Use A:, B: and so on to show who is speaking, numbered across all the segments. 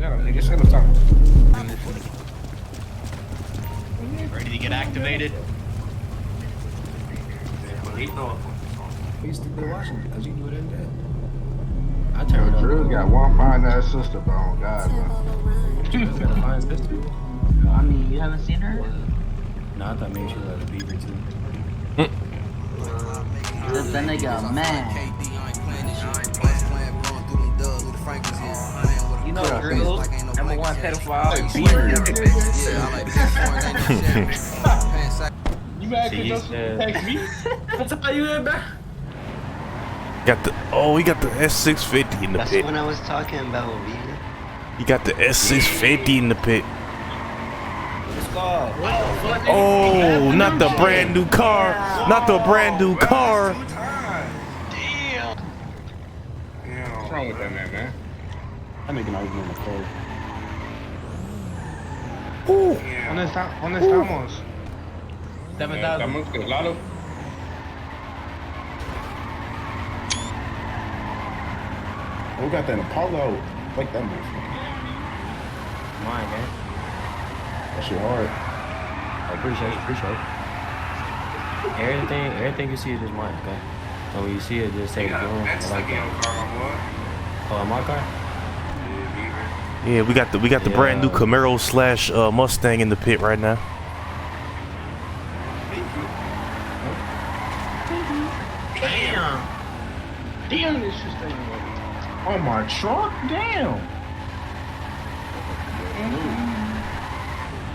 A: Shut up, nigga. Shut up, talk.
B: Ready to get activated?
A: He's still watching because you do it in there.
B: I turned it up.
C: Drew got one fine ass sister, but on God, man.
A: You got a fine sister.
D: I mean, you haven't seen her?
A: No, I thought maybe she was a beaver too.
D: That nigga mad.
A: You know, Drew, #1 pedophile. Beaver. You mad because you text me? That's how you in back.
E: We got the S650 in the
F: That's
E: pit.
F: when I was talking about Vita.
E: You got the S650 in the pit.
A: Let's go.
E: Oh, not the brand new car. Not the brand new car.
C: What's wrong with that man?
A: I'm making argument in the cold.
E: Ooh.
C: ¿Dónde estamos?
A: 7,000.
C: Estamos que lado.
A: We got that Apollo. Like that motherfucker. Mine, man. That shit hard. I appreciate it. Everything you see is just mine, okay? So when you see it, just say, boom. I like that. Oh, my car?
E: Yeah, we got the brand new Camaro slash Mustang in the pit right now.
A: Damn, this shit's taking on my truck? Damn.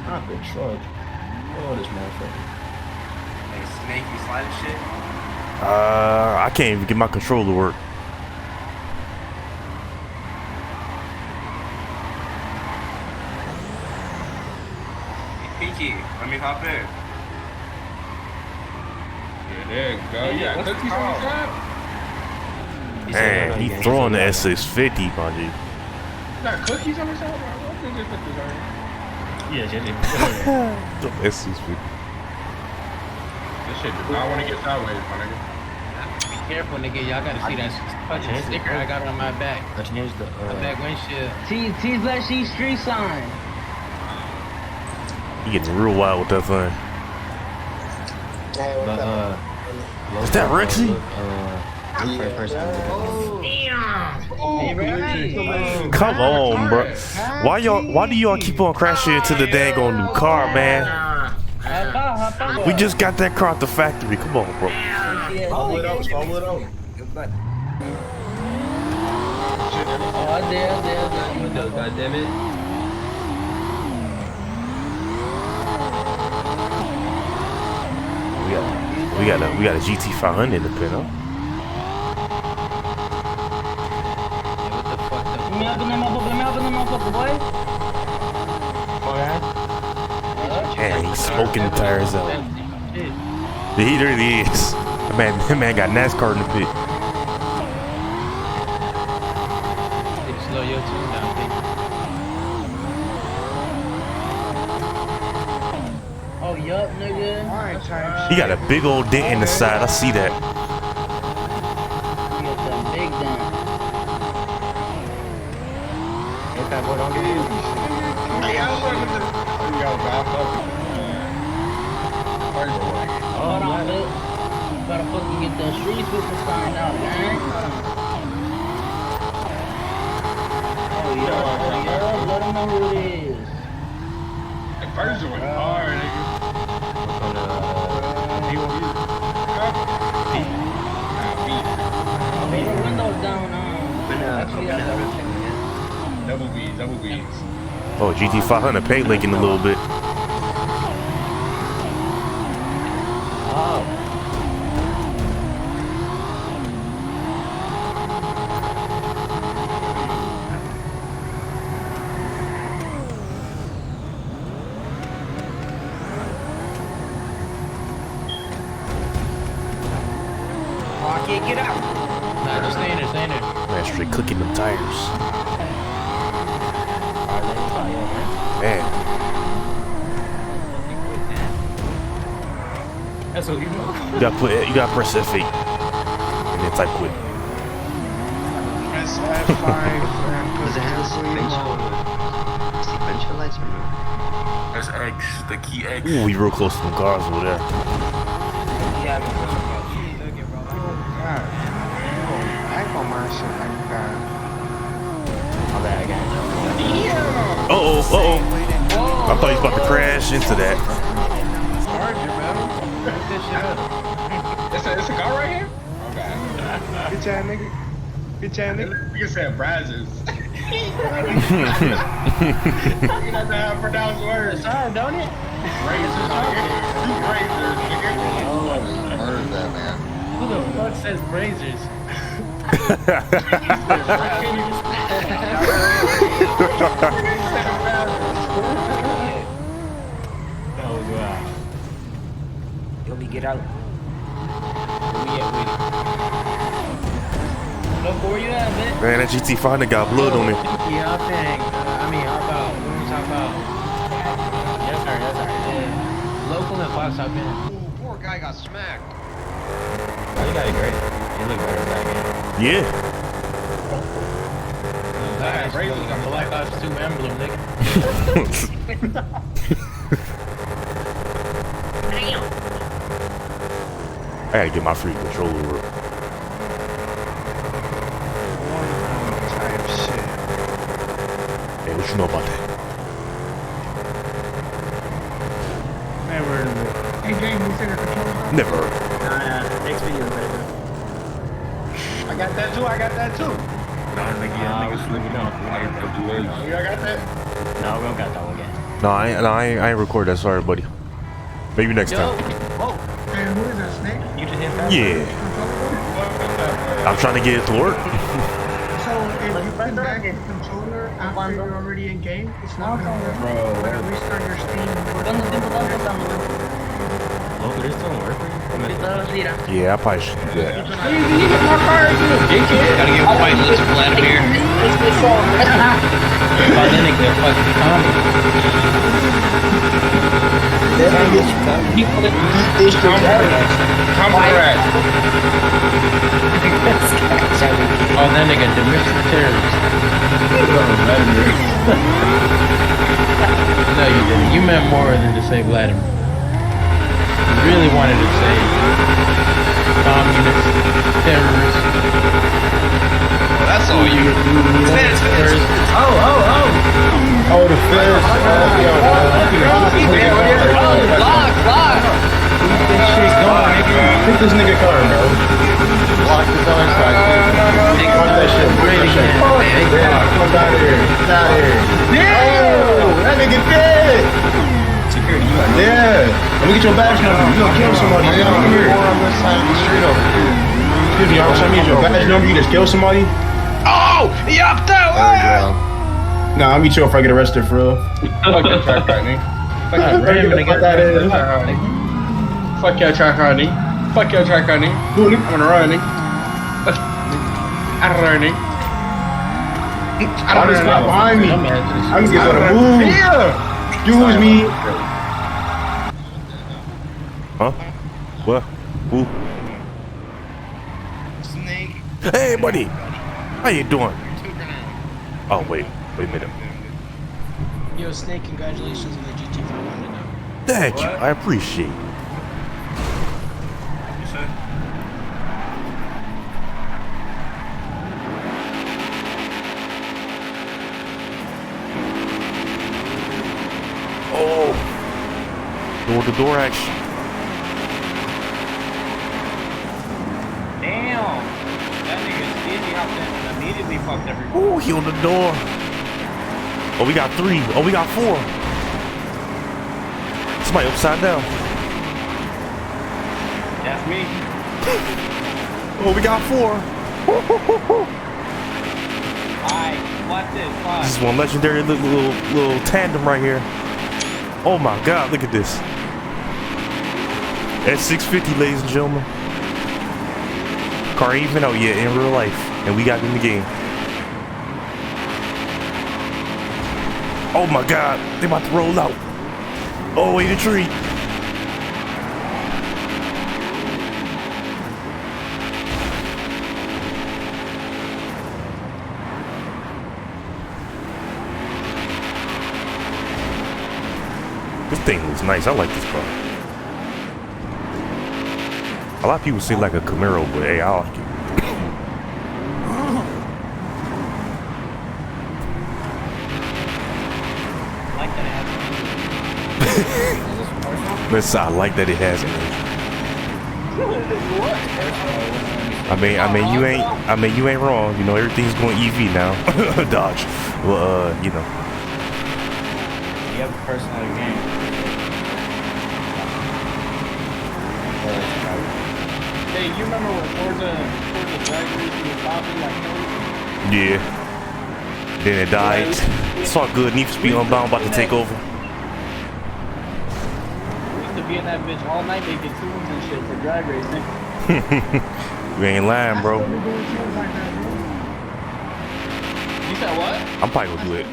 A: Not the truck. Oh, this motherfucker.
B: Like snake, you slide and shit.
E: I can't even get my controller to work.
B: Pinky, let me hop in.
C: Yeah, there you go. Yeah, cookies on the side?
E: Man, he throwing the S650, my G.
C: You got cookies on the side? I think there's cookies on here.
A: Yeah,
E: The S650.
C: This shit does not want to get sideways, my nigga.
G: Be careful, nigga. Y'all gotta see that fucking sticker I got on my back.
A: I changed the
G: My back windshield.
D: T's let see street sign.
E: He getting real wild with that thing. Is that Rexy? Come on, bro. Why do y'all keep on crashing into the daggone new car, man? We just got that car at the factory. Come on, bro.
A: Follow it out.
D: Oh, there.
A: God damn it.
E: We got a GT500 in the pit, huh?
D: Let me open that motherfucker, boy.
E: Man, he's smoking the tires out. He really is. That man got NASCAR in the pit.
G: Slow your tune down, baby.
D: Oh, yup, nigga.
E: He got a big old dent in the side. I see that.
D: You got that big dent.
A: Get that boy, don't get it.
D: Hold on, dude. You gotta fucking get that street sweeper sign out, man. Oh, yeah. Let him know who it is.
C: The first one hard, nigga.
D: Leave the windows down, actually,
C: Double B's.
E: Oh, GT500 pay linking a little bit.
B: Oh, I can't get out.
G: Nah, just stay in there.
E: Man, straight cooking them tires. Man.
A: That's what you know.
E: You gotta press F8 and then type quit.
C: S5
F: Does it have a space for let you know.
B: That's X, the key X.
E: Ooh, we real close to them cars over there.
B: Yeah,
F: God. I ain't gonna mind shit like that.
B: my bad, gang.
E: Uh-oh. I thought he was about to crash into that.
C: It's a car right here? Okay.
F: Bitch ass nigga. Bitch ass nigga.
C: You said Brazzers. You know how to pronounce words.
G: Sorry, don't it?
C: Razors. You razors, nigga.
F: Heard that, man.
G: Who the fuck says Brazers?
B: Oh, God. Yo, me get out.
G: Look where you at, man.
E: Man, that GT5 got blood on it.
G: Yeah, I think. Hop out. Let me hop out. Yes, sir. Yeah. Local and Fox hop in.
F: Ooh, poor guy got smacked.
B: Oh, you got it great. You look better back in.
E: Yeah.
G: Nice. The Black Ops 2 emblem, nigga.
E: I gotta get my free controller.
F: Type shit.
E: Hey, what you know about that?
G: Never heard of it.
C: Hey, gang, you said a controller?
E: Never.
B: Next video, baby.
C: I got that too.
B: Nah, niggas sleeping on.
C: You got that?
B: No, we don't got that one yet.
E: No, I ain't record that. Sorry, buddy. Maybe next time.
B: Whoa.
C: Man, who is that, Snake?
B: You just hit that?
E: Yeah. I'm trying to get it to work.
C: So, if you put back the controller after you're already in game, it's not gonna work.
A: Bro,
C: You gotta restart your Steam.
B: Oh, but it's still working.
E: Yeah, I probably should do that.
G: Gotta give white list of Vladimir. By then it get fucking Tommy. Oh, that nigga domestic terrorist. No, you didn't. You meant more than to say Vladimir. You really wanted to say communist, terrorist.
F: Well, that's all you.
G: Terrorist.
A: Oh, the flares. Get this nigga car, bro. Lock this on inside. Fuck that shit. Fuck out of here. Get out of here. Damn! That nigga dead!
B: Security, you
A: Yeah. Let me get your badge number. You gonna kill somebody. Yeah, I'm here. On this side of the street over here. Excuse me, officer. I need your badge number. You just kill somebody?
F: Oh! He upped out!
A: Nah, I'll meet you if I get arrested for real. Fuck that track right, nigga. Fuck that is.
C: Fuck your track, honey. Fuck your track, honey.
A: Do it.
C: I'm gonna run, nigga. I'm running.
A: I don't stop behind me. I'm just gonna move. Yeah. Excuse me.
E: Huh? What? Who?
F: Snake.
E: Hey, buddy. How you doing? Oh, wait a minute.
H: Yo, Snake, congratulations on the GT500.
E: Thank you. I appreciate it. Oh, door-to-door action.
B: Damn. That nigga's easy out there and immediately fucked everybody.
E: Oh, he on the door. Oh, we got 3. Oh, we got 4. Somebody upside down.
B: That's me.
E: Oh, we got 4.
B: Alright, what this?
E: This is one legendary little tandem right here. Oh my God, look at this. S650, ladies and gentlemen. Car ain't even out yet in real life, and we got it in the game. Oh my God, they about to roll out. Oh, in the tree. This thing looks nice. I like this car. A lot of people say like a Camaro, but hey, I like it. Listen, I like that it has it. I mean, you ain't wrong. You know, everything's going EV now. Dodge. Well, you know.
D: You have a personal game.
G: Hey, you remember when Forza Drag Racing was popping like hell?
E: Yeah. Then it died. It's all good. Need for Speed Unbound about to take over.
G: We used to be in that bitch all night making tunes and shit for drag racing.
E: You ain't lying, bro.
G: You said what?
E: I'm probably gonna do it.